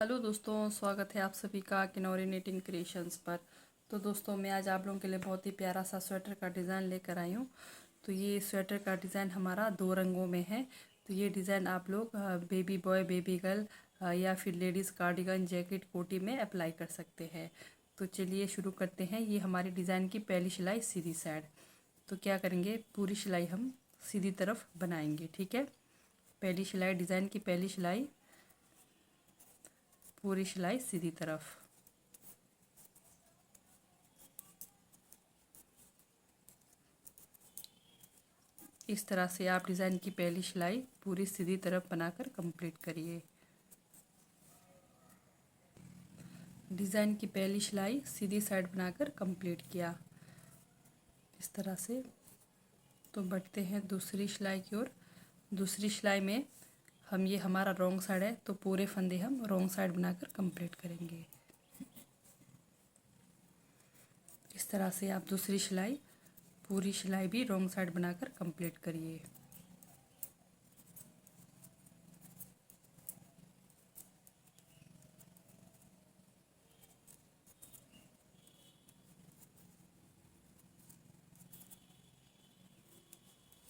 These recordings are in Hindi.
हेलो दोस्तों, स्वागत है आप सभी का किनौरी निटिंग क्रिएशंस पर। तो दोस्तों, मैं आज आप लोगों के लिए बहुत ही प्यारा सा स्वेटर का डिज़ाइन लेकर आई हूँ। तो ये स्वेटर का डिज़ाइन हमारा 2 रंगों में है। तो ये डिज़ाइन आप लोग बेबी बॉय, बेबी गर्ल या फिर लेडीज़ कार्डिगन, जैकेट, कोटी में अप्लाई कर सकते हैं। तो चलिए शुरू करते हैं। ये हमारी डिज़ाइन की पहली सिलाई सीधी साइड। तो क्या करेंगे, पूरी सिलाई हम सीधी तरफ बनाएंगे। ठीक है, पहली सिलाई, डिज़ाइन की पहली सिलाई, पूरी सिलाई सीधी तरफ। इस तरह से आप डिज़ाइन की पहली सिलाई पूरी सीधी तरफ बनाकर कंप्लीट करिए। डिज़ाइन की पहली सिलाई सीधी साइड बनाकर कंप्लीट किया इस तरह से। तो बढ़ते हैं दूसरी सिलाई की ओर। दूसरी सिलाई में हम, ये हमारा रॉन्ग साइड है तो पूरे फंदे हम रॉन्ग साइड बनाकर कंप्लीट करेंगे। इस तरह से आप दूसरी सिलाई, पूरी सिलाई भी रॉन्ग साइड बनाकर कंप्लीट करिए।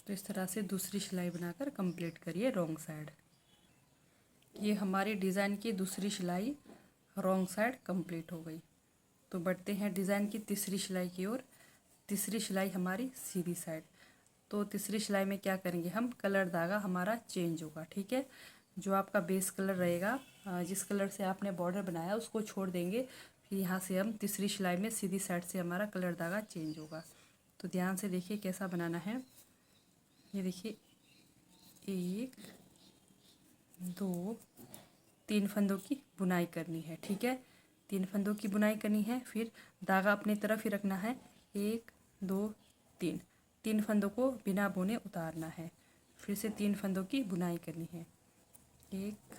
तो इस तरह से दूसरी सिलाई बनाकर कंप्लीट करिए रॉन्ग साइड। ये हमारी डिज़ाइन की दूसरी सिलाई रॉन्ग साइड कंप्लीट हो गई। तो बढ़ते हैं डिज़ाइन की तीसरी सिलाई की ओर। तीसरी सिलाई हमारी सीधी साइड। तो तीसरी सिलाई में क्या करेंगे, हम कलर धागा हमारा चेंज होगा। ठीक है, जो आपका बेस कलर रहेगा, जिस कलर से आपने बॉर्डर बनाया उसको छोड़ देंगे। फिर यहाँ से हम तीसरी सिलाई में सीधी साइड से हमारा कलर धागा चेंज होगा। तो ध्यान से देखिए कैसा बनाना है। ये देखिए, 1 2 3 फंदों की बुनाई करनी है। ठीक है, 3 फंदों की बुनाई करनी है। फिर धागा अपनी तरफ ही रखना है। 1 2 3, 3 फंदों को बिना बुने उतारना है। फिर से 3 फंदों की बुनाई करनी है। 1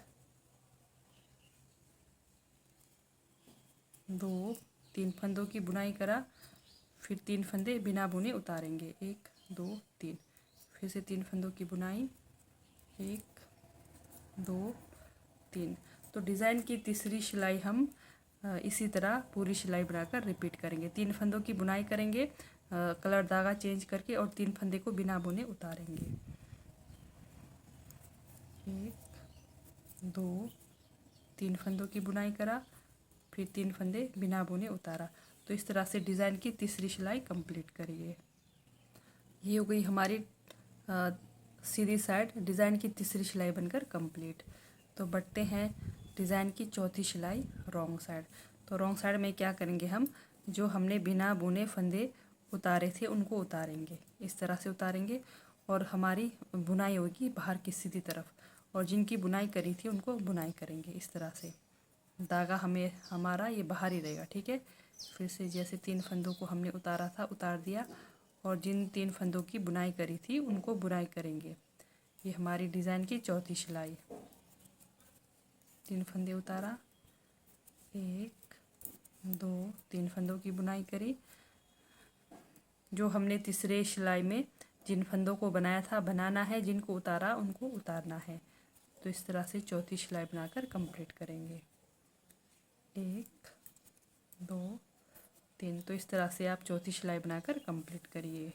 2 3 फंदों की बुनाई करा। फिर 3 फंदे बिना बुने उतारेंगे। 1 2 3, फिर से 3 फंदों की बुनाई। 1 2 3। तो डिज़ाइन की तीसरी सिलाई हम इसी तरह पूरी सिलाई बनाकर रिपीट करेंगे। 3 फंदों की बुनाई करेंगे कलर धागा चेंज करके, और 3 फंदे को बिना बुने उतारेंगे। 1 2 3 फंदों की बुनाई करा, फिर 3 फंदे बिना बुने उतारा। तो इस तरह से डिज़ाइन की तीसरी सिलाई कंप्लीट करिए। ये हो गई हमारी सीधी साइड डिज़ाइन की तीसरी सिलाई बनकर कंप्लीट। तो बढ़ते हैं डिज़ाइन की चौथी सिलाई रॉन्ग साइड। तो रॉन्ग साइड में क्या करेंगे, हम जो हमने बिना बुने फंदे उतारे थे उनको उतारेंगे। इस तरह से उतारेंगे और हमारी बुनाई होगी बाहर की सीधी तरफ, और जिनकी बुनाई करी थी उनको बुनाई करेंगे इस तरह से। धागा हमें हमारा ये बाहर ही रहेगा। ठीक है, फिर से जैसे 3 फंदों को हमने उतारा था उतार दिया, और जिन 3 फंदों की बुनाई करी थी उनको बुनाई करेंगे। ये हमारी डिज़ाइन की चौथी सिलाई। 3 फंदे उतारा, 1 2 3 फंदों की बुनाई करी। जो हमने तीसरे सिलाई में जिन फंदों को बनाया था बनाना है, जिनको उतारा उनको उतारना है। तो इस तरह से चौथी सिलाई बनाकर कंप्लीट करेंगे। 1 2 3। तो इस तरह से आप चौथी सिलाई बनाकर कंप्लीट करिए।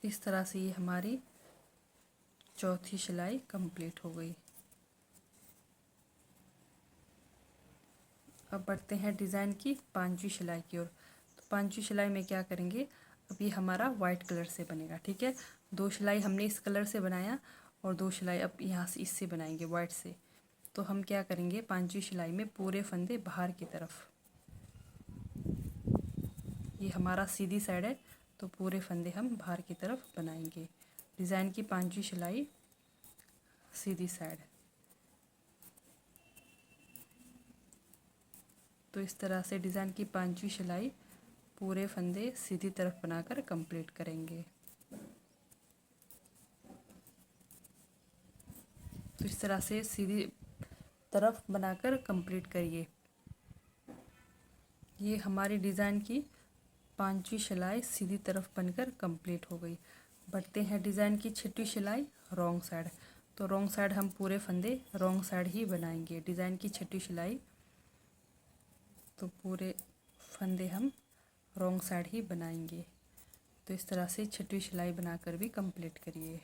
इस तरह से ये हमारी चौथी सिलाई कंप्लीट हो गई। अब बढ़ते हैं डिज़ाइन की पांचवी सिलाई की ओर। तो पांचवी सिलाई में क्या करेंगे, अब ये हमारा वाइट कलर से बनेगा। ठीक है, 2 सिलाई हमने इस कलर से बनाया और 2 सिलाई अब यहाँ से इससे बनाएंगे, वाइट से। तो हम क्या करेंगे, पांचवी सिलाई में पूरे फंदे बाहर की तरफ, ये हमारा सीधी साइड है तो पूरे फंदे हम बाहर की तरफ बनाएंगे। डिज़ाइन की पांचवी सिलाई सीधी साइड। तो इस तरह से डिज़ाइन की पांचवी सिलाई पूरे फंदे सीधी तरफ बनाकर कंप्लीट करेंगे। तो इस तरह से सीधी तरफ बनाकर कंप्लीट करिए। ये हमारी डिज़ाइन की पांचवी सिलाई सीधी तरफ बनकर कंप्लीट हो गई। बढ़ते हैं डिज़ाइन की छठी सिलाई रॉन्ग साइड। तो रॉन्ग साइड हम पूरे फंदे रॉन्ग साइड ही बनाएंगे। डिज़ाइन की छठी सिलाई तो पूरे फंदे हम रॉन्ग साइड ही बनाएंगे। तो इस तरह से छठी सिलाई बनाकर भी कंप्लीट करिए।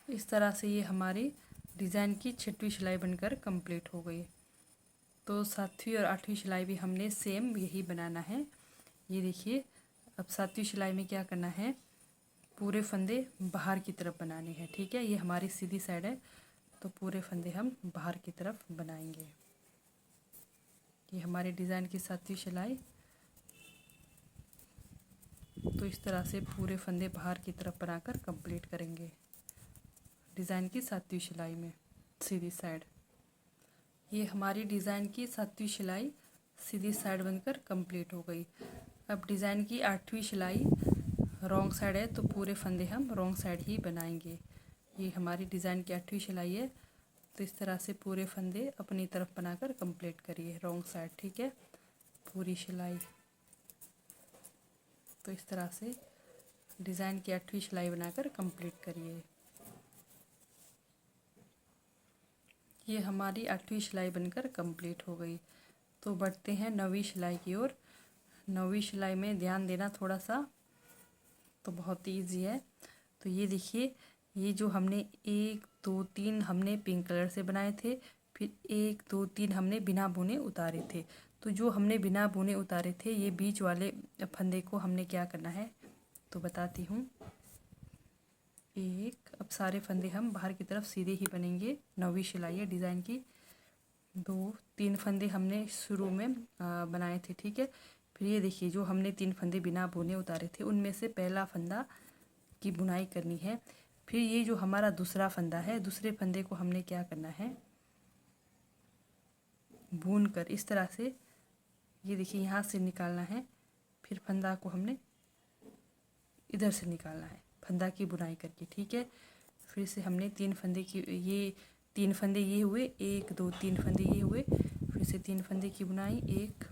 इस तरह से ये हमारी डिज़ाइन की छठवीं सिलाई बनकर कंप्लीट हो गई। तो सातवीं और आठवीं सिलाई भी हमने सेम यही बनाना है। ये देखिए, अब सातवीं सिलाई में क्या करना है, पूरे फंदे बाहर की तरफ बनाने हैं। ठीक है, ये हमारी सीधी साइड है तो पूरे फंदे हम बाहर की तरफ बनाएंगे। ये हमारे डिज़ाइन की सातवीं सिलाई। तो इस तरह से पूरे फंदे बाहर की तरफ बनाकर कंप्लीट करेंगे डिज़ाइन की सातवीं सिलाई में सीधी साइड। ये हमारी डिज़ाइन की सातवीं सिलाई सीधी साइड बनकर कंप्लीट हो गई। अब डिज़ाइन की आठवीं सिलाई रॉन्ग साइड है तो पूरे फंदे हम रॉन्ग साइड ही बनाएंगे। ये हमारी डिज़ाइन की आठवीं सिलाई है तो इस तरह से पूरे फंदे अपनी तरफ बनाकर कंप्लीट करिए रॉन्ग साइड। ठीक है, पूरी सिलाई। तो इस तरह से डिज़ाइन की आठवीं सिलाई बनाकर कंप्लीट करिए। ये हमारी आठवीं सिलाई बनकर कंप्लीट हो गई। तो बढ़ते हैं नौवीं सिलाई की ओर। नौवीं सिलाई में ध्यान देना थोड़ा सा, तो बहुत ही ईजी है। तो ये देखिए, ये जो हमने 1 2 3 हमने पिंक कलर से बनाए थे, फिर 1 2 3 हमने बिना बुने उतारे थे। तो जो हमने बिना बुने उतारे थे, ये बीच वाले फंदे को हमने क्या करना है तो बताती हूँ। अब सारे फंदे हम बाहर की तरफ सीधे ही बनेंगे। नौवीं सिलाई है डिज़ाइन की। 2 3 फंदे हमने शुरू में बनाए थे। ठीक है, फिर ये देखिए, जो हमने 3 फंदे बिना बुने उतारे थे उनमें से पहला फंदा की बुनाई करनी है। फिर ये जो हमारा दूसरा फंदा है, दूसरे फंदे को हमने क्या करना है, बुन कर इस तरह से, ये देखिए, यहाँ से निकालना है। फिर फंदा को हमने इधर से निकालना है फंदा की बुनाई करके। ठीक है, फिर से हमने 3 फंदे की, ये 3 फंदे ये हुए, 1 2 3 फंदे ये हुए। फिर से 3 फंदे की बुनाई, 1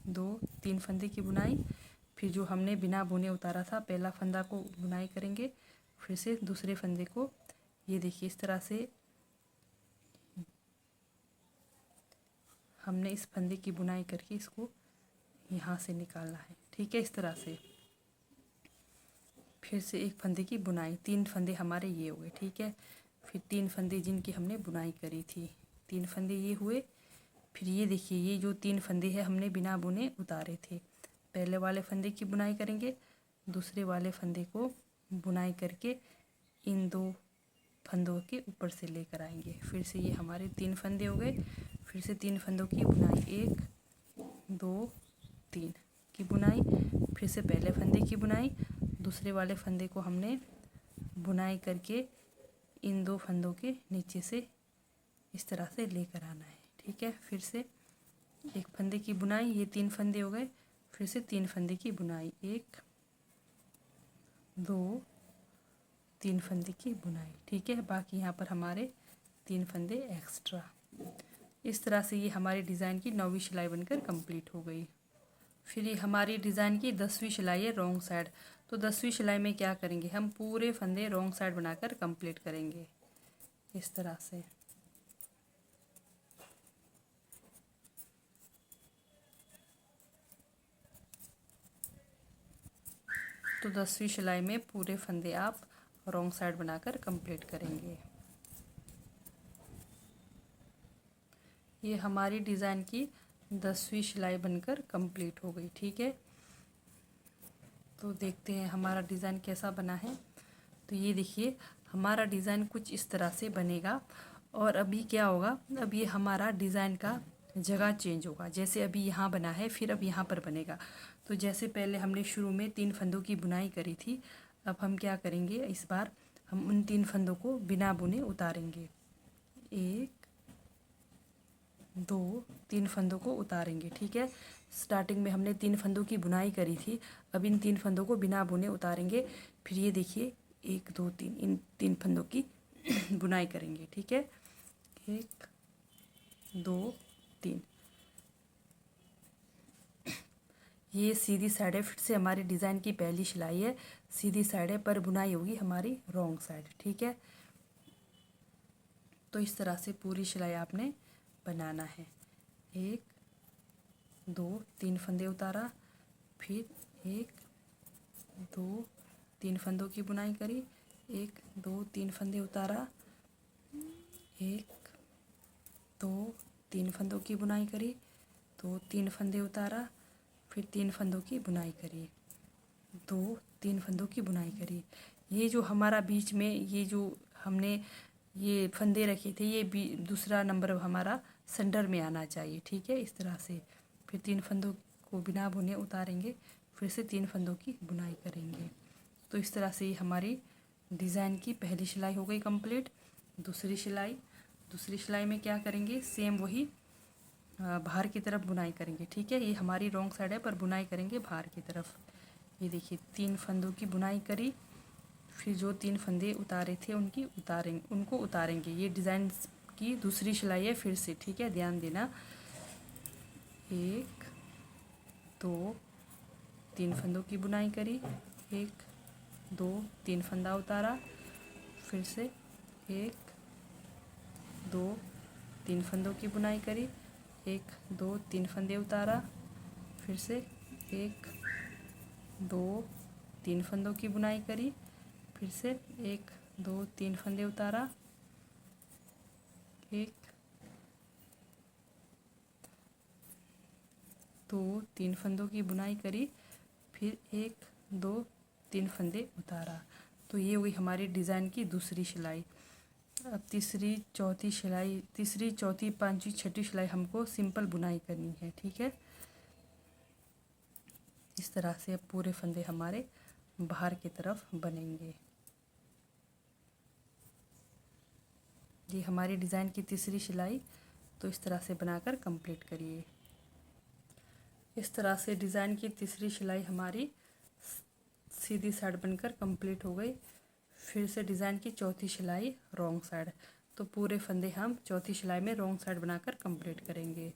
2 3 फंदे की बुनाई। फिर जो हमने बिना बुने उतारा था पहला फंदा को बुनाई करेंगे। फिर से दूसरे फंदे को, ये देखिए, इस तरह से हमने इस फंदे की बुनाई करके इसको यहाँ से निकालना है। ठीक है, इस तरह से फिर से एक फंदे की बुनाई। 3 फंदे हमारे ये हुए। ठीक है, फिर 3 फंदे जिनकी हमने बुनाई करी थी, 3 फंदे ये हुए। फिर ये देखिए, ये जो 3 फंदे हैं हमने बिना बुने उतारे थे, पहले वाले फंदे की बुनाई करेंगे, दूसरे वाले फंदे को बुनाई करके इन 2 फंदों के ऊपर से लेकर आएंगे। फिर से ये हमारे 3 फंदे हो गए। फिर से 3 फंदों की बुनाई, 1 2 3 की बुनाई। फिर से पहले फंदे की बुनाई, दूसरे वाले फंदे को हमने बुनाई करके इन 2 फंदों के नीचे से इस तरह से लेकर आना है। ठीक है, फिर से एक फंदे की बुनाई, ये 3 फंदे हो गए। फिर से 3 फंदे की बुनाई, 1 2 3 फंदे की बुनाई। ठीक है, बाकी यहाँ पर हमारे 3 फंदे एक्स्ट्रा। इस तरह से ये हमारी डिज़ाइन की 9वीं सिलाई बनकर कंप्लीट हो गई। फिर ये हमारी डिज़ाइन की 10वीं सिलाई है रॉन्ग साइड। तो 10वीं सिलाई में क्या करेंगे, हम पूरे फंदे रॉन्ग साइड बनाकर कंप्लीट करेंगे इस तरह से। तो 10वीं सिलाई में पूरे फंदे आप रॉन्ग साइड बनाकर कंप्लीट करेंगे। ये हमारी डिज़ाइन की 10वीं सिलाई बनकर कंप्लीट हो गई। ठीक है, तो देखते हैं हमारा डिज़ाइन कैसा बना है। तो ये देखिए, हमारा डिज़ाइन कुछ इस तरह से बनेगा। और अभी क्या होगा, अब ये हमारा डिज़ाइन का जगह चेंज होगा। जैसे अभी यहाँ बना है, फिर अब यहाँ पर बनेगा। तो जैसे पहले हमने शुरू में 3 फंदों की बुनाई करी थी, अब हम क्या करेंगे, इस बार हम उन 3 फंदों को बिना बुने उतारेंगे। 1 2 3 फंदों को उतारेंगे। ठीक है, स्टार्टिंग में हमने 3 फंदों की बुनाई करी थी, अब इन 3 फंदों को बिना बुने उतारेंगे। फिर ये देखिए, 1 2 3 इन 3 फंदों की बुनाई करेंगे। ठीक है, 1 2 3। ये सीधी साइड है, फिर से हमारी डिज़ाइन की पहली सिलाई है, सीधी साइड है पर बुनाई होगी हमारी रॉन्ग साइड। ठीक है, तो इस तरह से पूरी सिलाई आपने बनाना है। 1 2 3 फंदे उतारा, फिर 1 2 3 फंदों की बुनाई करी, 1 2 3 फंदे उतारा, 1 2 3 फंदों की बुनाई करी, 2 3 फंदे उतारा, फिर 3 फंदों की बुनाई करी, 2 3 फंदों की बुनाई करी। ये जो हमारा बीच में ये जो हमने ये फंदे रखे थे, ये दूसरा नंबर हमारा सेंटर में आना चाहिए। ठीक है, इस तरह से फिर 3 फंदों को बिना बुने उतारेंगे, फिर से 3 फंदों की बुनाई करेंगे। तो इस तरह से हमारी डिज़ाइन की पहली सिलाई हो गई कंप्लीट। दूसरी सिलाई में क्या करेंगे, सेम वही बाहर की तरफ बुनाई करेंगे। ठीक है, ये हमारी रॉन्ग साइड है पर बुनाई करेंगे बाहर की तरफ। ये देखिए 3 फंदों की बुनाई करी, फिर जो 3 फंदे उतारे थे उनको उतारेंगे। ये डिज़ाइन की दूसरी सिलाई है फिर से। ठीक है, ध्यान देना। 1 2 3 फंदों की बुनाई करी, 1 2 3 फंदा उतारा, फिर से 1 2 3 फंदों की बुनाई करी, 1 2 3 फंदे उतारा, फिर से 1 2 3 फंदों की बुनाई करी, फिर से 1 2 3 फंदे उतारा, 1 2 3 फंदों की बुनाई करी, फिर 1 2 3 फंदे उतारा। तो ये हुई हमारी डिज़ाइन की दूसरी सिलाई। अब तीसरी चौथी पांचवी छठी सिलाई हमको सिंपल बुनाई करनी है। ठीक है, इस तरह से अब पूरे फंदे हमारे बाहर की तरफ बनेंगे। ये हमारी डिज़ाइन की तीसरी सिलाई। तो इस तरह से बनाकर कंप्लीट करिए। इस तरह से डिज़ाइन की तीसरी सिलाई हमारी सीधी साइड बनकर कंप्लीट हो गई। फिर से डिज़ाइन की चौथी सिलाई रॉन्ग साइड। तो पूरे फंदे हम चौथी सिलाई में रॉन्ग साइड बनाकर कंप्लीट करेंगे।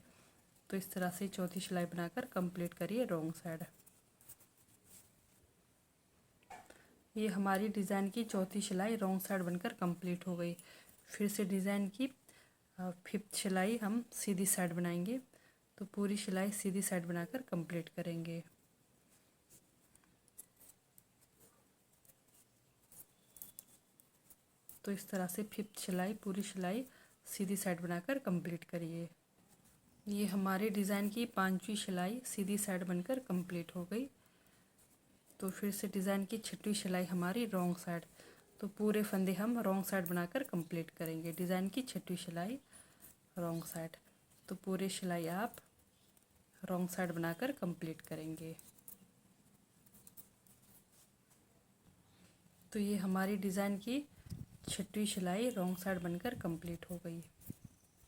तो इस तरह से चौथी सिलाई बनाकर कंप्लीट करिए रॉन्ग साइड। ये हमारी डिज़ाइन की चौथी सिलाई रॉन्ग साइड बनकर कंप्लीट हो गई। फिर से डिज़ाइन की फिफ्थ सिलाई हम सीधी साइड बनाएंगे। तो पूरी सिलाई सीधी साइड बनाकर कंप्लीट करेंगे। तो इस तरह से फिफ्थ सिलाई पूरी सिलाई सीधी साइड बनाकर कंप्लीट करिए। ये हमारी डिज़ाइन की पांचवी सिलाई सीधी साइड बनकर कंप्लीट हो गई। तो फिर से डिज़ाइन की छठवीं सिलाई हमारी रॉन्ग साइड। तो पूरे फंदे हम रॉन्ग साइड बनाकर कंप्लीट करेंगे। डिज़ाइन की छठवीं सिलाई रॉन्ग साइड। तो पूरे सिलाई आप रॉन्ग साइड बनाकर कंप्लीट करेंगे। तो ये हमारी डिज़ाइन की छठवीं सिलाई रॉन्ग साइड बनकर कंप्लीट हो गई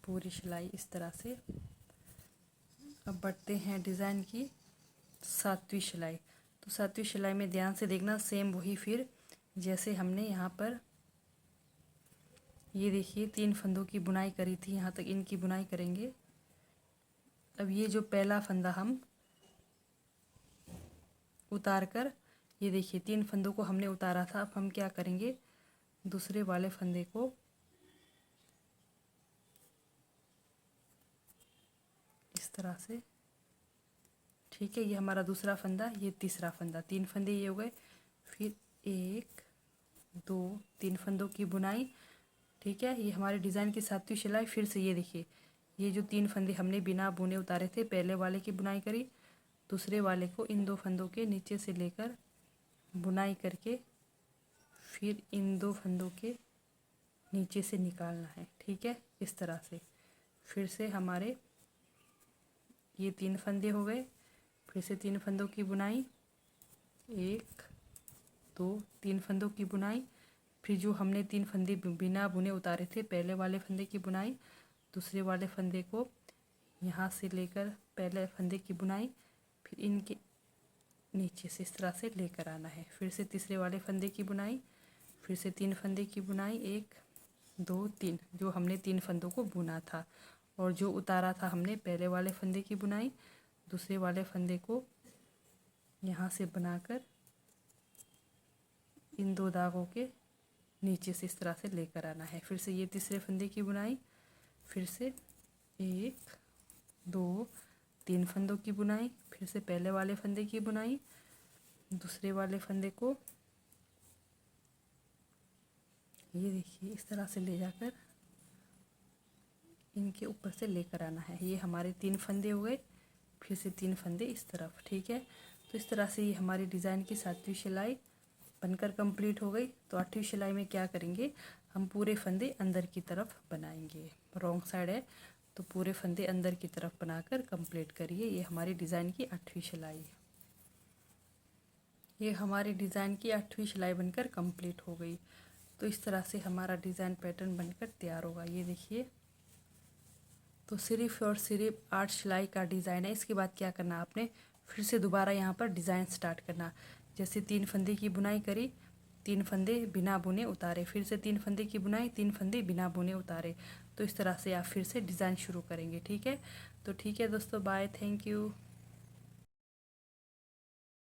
पूरी सिलाई इस तरह से। अब बढ़ते हैं डिज़ाइन की सातवीं सिलाई। तो सातवीं सिलाई में ध्यान से देखना, सेम वही फिर जैसे हमने यहाँ पर ये देखिए 3 फंदों की बुनाई करी थी, यहाँ तक इनकी बुनाई करेंगे। अब ये जो पहला फंदा हम उतार कर, ये देखिए 3 फंदों को हमने उतारा था। अब हम क्या करेंगे, दूसरे वाले फंदे को इस तरह से। ठीक है, ये हमारा दूसरा फंदा, ये तीसरा फंदा, 3 फंदे ये हो गए। फिर 1 2 3 फंदों की बुनाई। ठीक है, ये हमारे डिज़ाइन की सातवीं सिलाई। फिर से ये देखिए ये जो 3 फंदे हमने बिना बुने उतारे थे, पहले वाले की बुनाई करी, दूसरे वाले को इन 2 फंदों के नीचे से लेकर बुनाई करके फिर इन 2 फंदों के नीचे से निकालना है। ठीक है, इस तरह से। फिर से हमारे ये 3 फंदे हो गए। फिर से 3 फंदों की बुनाई, 1 2 3 फंदों की बुनाई। फिर जो हमने 3 फंदे बिना बुने उतारे थे, पहले वाले फंदे की बुनाई, दूसरे वाले फंदे को यहाँ से लेकर पहले फंदे की बुनाई, फिर इनके नीचे से इस तरह से लेकर आना है। फिर से तीसरे वाले फंदे की बुनाई, फिर से 3 फंदे की बुनाई, 1 2 3, जो हमने 3 फंदों को बुना था और जो उतारा था हमने, पहले वाले फंदे की बुनाई, दूसरे वाले फंदे को यहाँ से बनाकर इन 2 धागों के नीचे से इस तरह से लेकर आना है। फिर से ये तीसरे फंदे की बुनाई, फिर से 1 2 3 फंदों की बुनाई, फिर से पहले वाले फंदे की बुनाई, दूसरे वाले फंदे को ये देखिए इस तरह से ले जाकर इनके ऊपर से लेकर आना है। ये हमारे 3 फंदे हो गए, फिर से 3 फंदे इस तरफ। ठीक है, तो इस तरह से ये हमारी डिज़ाइन की 7वीं सिलाई बनकर कंप्लीट हो गई। तो 8वीं सिलाई में क्या करेंगे, हम पूरे फंदे अंदर की तरफ बनाएंगे। रॉन्ग साइड है तो पूरे फंदे अंदर की तरफ बनाकर कंप्लीट करिए। ये हमारी डिज़ाइन की 8वीं सिलाई है। ये हमारी डिज़ाइन की 8वीं सिलाई बनकर कंप्लीट हो गई। तो इस तरह से हमारा डिज़ाइन पैटर्न बनकर तैयार होगा। ये देखिए, तो सिर्फ और सिर्फ 8 सिलाई का डिज़ाइन है। इसके बाद क्या करना, आपने फिर से दोबारा यहाँ पर डिज़ाइन स्टार्ट करना। जैसे 3 फंदे की बुनाई करी, 3 फंदे बिना बुने उतारे, फिर से 3 फंदे की बुनाई, 3 फंदे बिना बुने उतारे। तो इस तरह से आप फिर से डिज़ाइन शुरू करेंगे। ठीक है, तो ठीक है दोस्तों, बाय, थैंक यू।